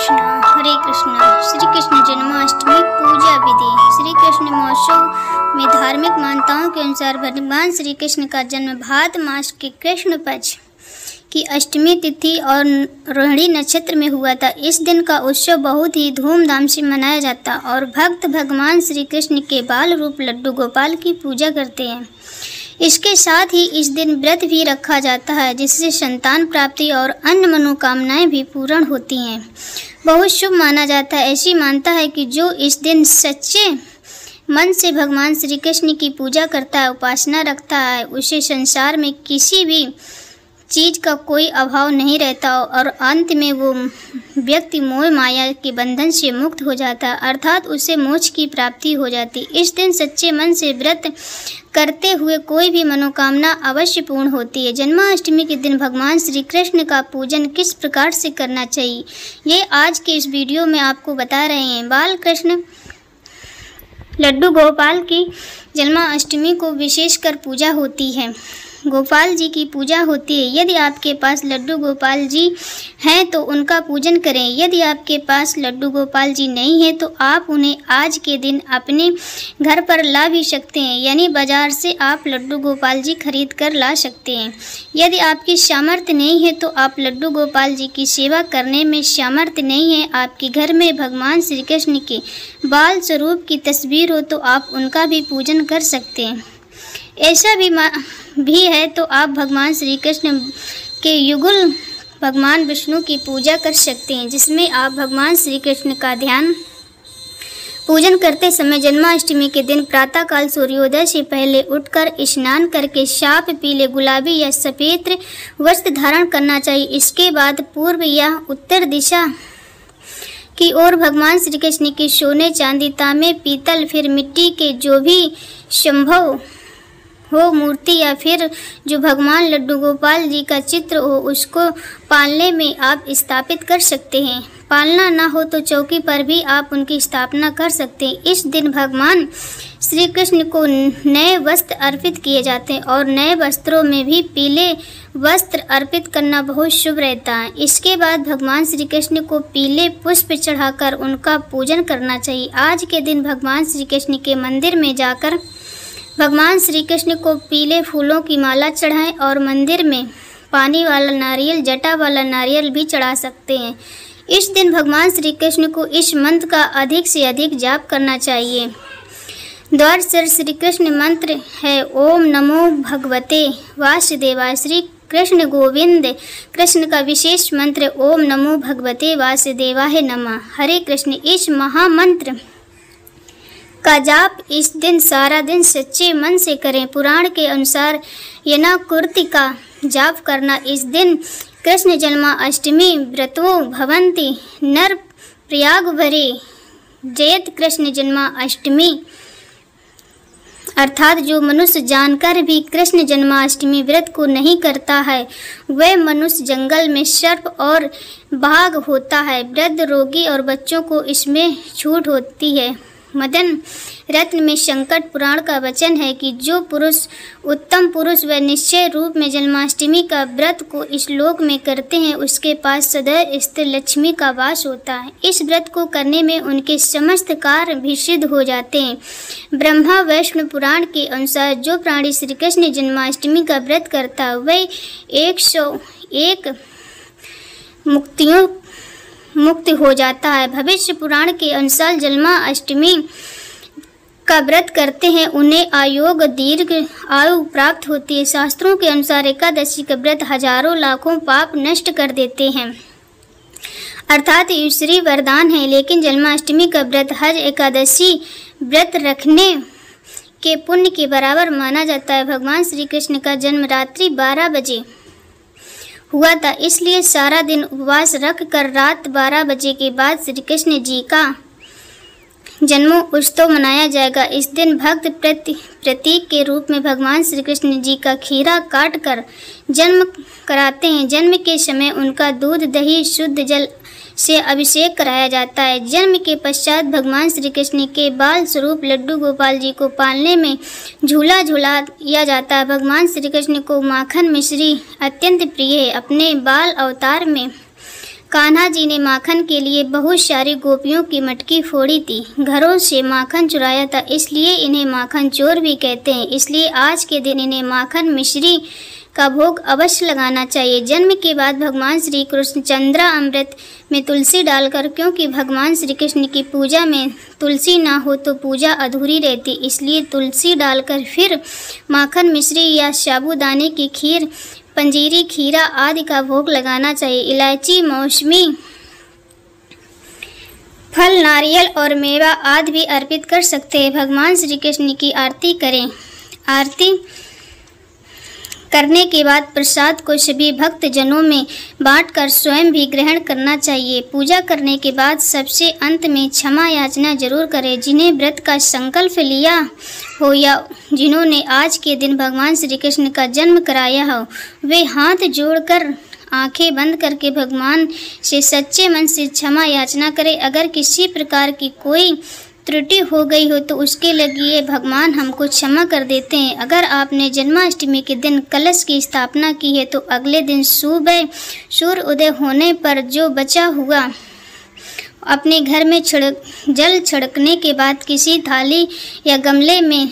हरे कृष्णा। श्री कृष्ण जन्माष्टमी पूजा विधि। श्री कृष्ण महोत्सव में धार्मिक मान्यताओं के अनुसार भगवान श्री कृष्ण का जन्म भाद्र मास के कृष्ण पक्ष की अष्टमी तिथि और रोहिणी नक्षत्र में हुआ था। इस दिन का उत्सव बहुत ही धूमधाम से मनाया जाता और भक्त भगवान श्री कृष्ण के बाल रूप लड्डू गोपाल की पूजा करते हैं। इसके साथ ही इस दिन व्रत भी रखा जाता है, जिससे संतान प्राप्ति और अन्य मनोकामनाएं भी पूर्ण होती हैं। बहुत शुभ माना जाता है। ऐसी मान्यता है कि जो इस दिन सच्चे मन से भगवान श्री कृष्ण की पूजा करता है, उपासना रखता है, उसे संसार में किसी भी चीज़ का कोई अभाव नहीं रहता और अंत में वो व्यक्ति मोह माया के बंधन से मुक्त हो जाता, अर्थात उसे मोक्ष की प्राप्ति हो जाती। इस दिन सच्चे मन से व्रत करते हुए कोई भी मनोकामना अवश्य पूर्ण होती है। जन्माष्टमी के दिन भगवान श्री कृष्ण का पूजन किस प्रकार से करना चाहिए, ये आज के इस वीडियो में आपको बता रहे हैं। बाल कृष्ण लड्डू गोपाल की जन्माष्टमी को विशेषकर पूजा होती है। गोपाल जी की पूजा होती है। यदि आपके पास लड्डू गोपाल जी हैं तो उनका पूजन करें। यदि आपके पास लड्डू गोपाल जी नहीं है तो आप उन्हें आज के दिन अपने घर पर ला भी सकते हैं, यानी बाजार से आप लड्डू गोपाल जी खरीद कर ला सकते हैं। यदि आपकी सामर्थ्य नहीं है तो आप लड्डू गोपाल जी की सेवा करने में सामर्थ्य नहीं है, आपके घर में भगवान श्री कृष्ण के बाल स्वरूप की तस्वीर हो तो आप उनका भी पूजन कर सकते हैं। ऐसा भी है तो आप भगवान श्री कृष्ण के युगल भगवान विष्णु की पूजा कर सकते हैं, जिसमें आप भगवान श्री कृष्ण का ध्यान पूजन करते समय जन्माष्टमी के दिन प्रातःकाल सूर्योदय से पहले उठकर स्नान करके साफ पीले, गुलाबी या सफ़ेद वस्त्र धारण करना चाहिए। इसके बाद पूर्व या उत्तर दिशा की ओर भगवान श्री कृष्ण के सोने, चांदी, तांबे, पीतल, फिर मिट्टी के जो भी संभव हो मूर्ति या फिर जो भगवान लड्डू गोपाल जी का चित्र हो, उसको पालने में आप स्थापित कर सकते हैं। पालना ना हो तो चौकी पर भी आप उनकी स्थापना कर सकते हैं। इस दिन भगवान श्री कृष्ण को नए वस्त्र अर्पित किए जाते हैं और नए वस्त्रों में भी पीले वस्त्र अर्पित करना बहुत शुभ रहता है। इसके बाद भगवान श्री कृष्ण को पीले पुष्प चढ़ाकर उनका पूजन करना चाहिए। आज के दिन भगवान श्री कृष्ण के मंदिर में जाकर भगवान श्री कृष्ण को पीले फूलों की माला चढ़ाएं और मंदिर में पानी वाला नारियल, जटा वाला नारियल भी चढ़ा सकते हैं। इस दिन भगवान श्री कृष्ण को इस मंत्र का अधिक से अधिक जाप करना चाहिए। द्वादश श्री कृष्ण मंत्र है ओम नमो भगवते वासुदेवाय। श्री कृष्ण गोविंद कृष्ण का विशेष मंत्र ओम नमो भगवते वासुदेवाय नमः। हरे कृष्ण। इस महामंत्र का जाप इस दिन सारा दिन सच्चे मन से करें। पुराण के अनुसार यनाकुर्ति का जाप करना इस दिन कृष्ण जन्माष्टमी व्रतो भवन्ति नर प्रयाग भरे जयत कृष्ण जन्माष्टमी, अर्थात जो मनुष्य जानकर भी कृष्ण जन्माष्टमी व्रत को नहीं करता है वह मनुष्य जंगल में सर्प और बाघ होता है। वृद्ध, रोगी और बच्चों को इसमें छूट होती है। मदन रत्न में संकट पुराण का वचन है कि जो पुरुष उत्तम पुरुष व निश्चय रूप में जन्माष्टमी का व्रत को इस लोक में करते हैं, उसके पास सदैव स्थिर लक्ष्मी का वास होता है। इस व्रत को करने में उनके समस्त कार्य भी सिद्ध हो जाते हैं। ब्रह्मा वैष्णव पुराण के अनुसार जो प्राणी श्री कृष्ण जन्माष्टमी का व्रत करता है वह 101 मुक्त हो जाता है। भविष्य पुराण के अनुसार जन्माष्टमी का व्रत करते हैं उन्हें आयोग दीर्घ आयु प्राप्त होती है। शास्त्रों के अनुसार एकादशी का व्रत हजारों लाखों पाप नष्ट कर देते हैं, अर्थात ईश्वरीय वरदान है। लेकिन जन्माष्टमी का व्रत हर एकादशी व्रत रखने के पुण्य के बराबर माना जाता है। भगवान श्री कृष्ण का जन्म रात्रि 12 बजे हुआ था, इसलिए सारा दिन उपवास रख कर रात 12 बजे के बाद श्री कृष्ण जी का जन्मोत्सव मनाया जाएगा। इस दिन भक्त प्रतीक के रूप में भगवान श्री कृष्ण जी का खीरा काट कर जन्म कराते हैं। जन्म के समय उनका दूध, दही, शुद्ध जल से अभिषेक कराया जाता है। जन्म के पश्चात भगवान श्री कृष्ण के बाल स्वरूप लड्डू गोपाल जी को पालने में झूला झूलाया जाता है। भगवान श्री कृष्ण को माखन मिश्री अत्यंत प्रिय है। अपने बाल अवतार में कान्हा जी ने माखन के लिए बहुत सारी गोपियों की मटकी फोड़ी थी, घरों से माखन चुराया था, इसलिए इन्हें माखन चोर भी कहते हैं। इसलिए आज के दिन इन्हें माखन मिश्री का भोग अवश्य लगाना चाहिए। जन्म के बाद भगवान श्री कृष्ण चंद्रा अमृत में तुलसी डालकर, क्योंकि भगवान श्री कृष्ण की पूजा में तुलसी ना हो तो पूजा अधूरी रहती, इसलिए तुलसी डालकर फिर माखन मिश्री या साबूदाने की खीर, पंजीरी, खीरा आदि का भोग लगाना चाहिए। इलायची, मौसमी फल, नारियल और मेवा आदि भी अर्पित कर सकते हैं। भगवान श्री कृष्ण की आरती करें। आरती करने के बाद प्रसाद को सभी भक्त जनों में बांटकर स्वयं भी ग्रहण करना चाहिए। पूजा करने के बाद सबसे अंत में क्षमा याचना जरूर करें। जिन्हें व्रत का संकल्प लिया हो या जिन्होंने आज के दिन भगवान श्री कृष्ण का जन्म कराया हो, वे हाथ जोड़कर आंखें बंद करके भगवान से सच्चे मन से क्षमा याचना करें। अगर किसी प्रकार की कोई त्रुटि हो गई हो तो उसके लिए भगवान हमको क्षमा कर देते हैं। अगर आपने जन्माष्टमी के दिन कलश की स्थापना की है तो अगले दिन सुबह सूर्य उदय होने पर जो बचा हुआ अपने घर में जल छिड़कने के बाद किसी थाली या गमले में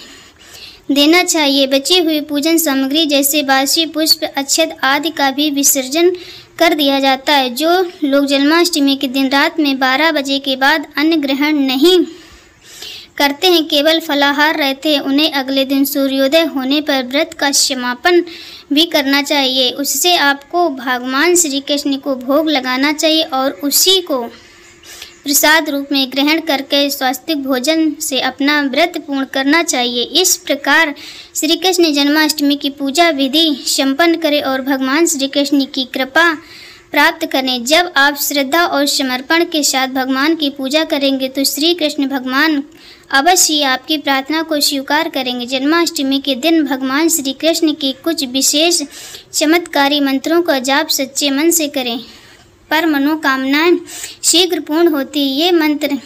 देना चाहिए। बची हुई पूजन सामग्री जैसे बासी पुष्प, अक्षत आदि का भी विसर्जन कर दिया जाता है। जो लोग जन्माष्टमी के दिन रात में 12 बजे के बाद अन्न ग्रहण नहीं करते हैं, केवल फलाहार रहते हैं, उन्हें अगले दिन सूर्योदय होने पर व्रत का समापन भी करना चाहिए। उससे आपको भगवान श्री कृष्ण को भोग लगाना चाहिए और उसी को प्रसाद रूप में ग्रहण करके स्वास्तिक भोजन से अपना व्रत पूर्ण करना चाहिए। इस प्रकार श्री कृष्ण जन्माष्टमी की पूजा विधि संपन्न करें और भगवान श्री कृष्ण की कृपा प्राप्त करें। जब आप श्रद्धा और समर्पण के साथ भगवान की पूजा करेंगे तो श्री कृष्ण भगवान अवश्य आपकी प्रार्थना को स्वीकार करेंगे। जन्माष्टमी के दिन भगवान श्री कृष्ण के कुछ विशेष चमत्कारी मंत्रों का जाप सच्चे मन से करें, पर मनोकामनाएं शीघ्र पूर्ण होती। ये मंत्र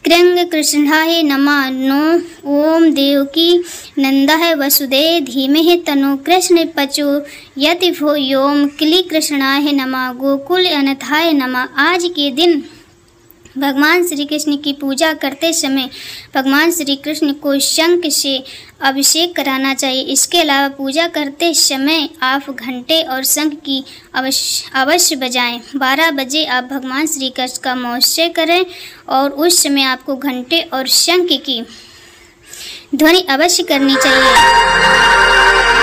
कृंग कृष्णाय नमः, नो ओम देवकी नंदाय वसुदेव धीमहि तनो कृष्ण पचो यति भो योम क्ली कृष्णाय नमः, गोकुल अनाथाय नमः। आज के दिन भगवान श्री कृष्ण की पूजा करते समय भगवान श्री कृष्ण को शंख से अभिषेक कराना चाहिए। इसके अलावा पूजा करते समय आप घंटे और शंख की अवश्य बजाएं। 12 बजे आप भगवान श्री कृष्ण का महोत्सव करें और उस समय आपको घंटे और शंख की ध्वनि अवश्य करनी चाहिए।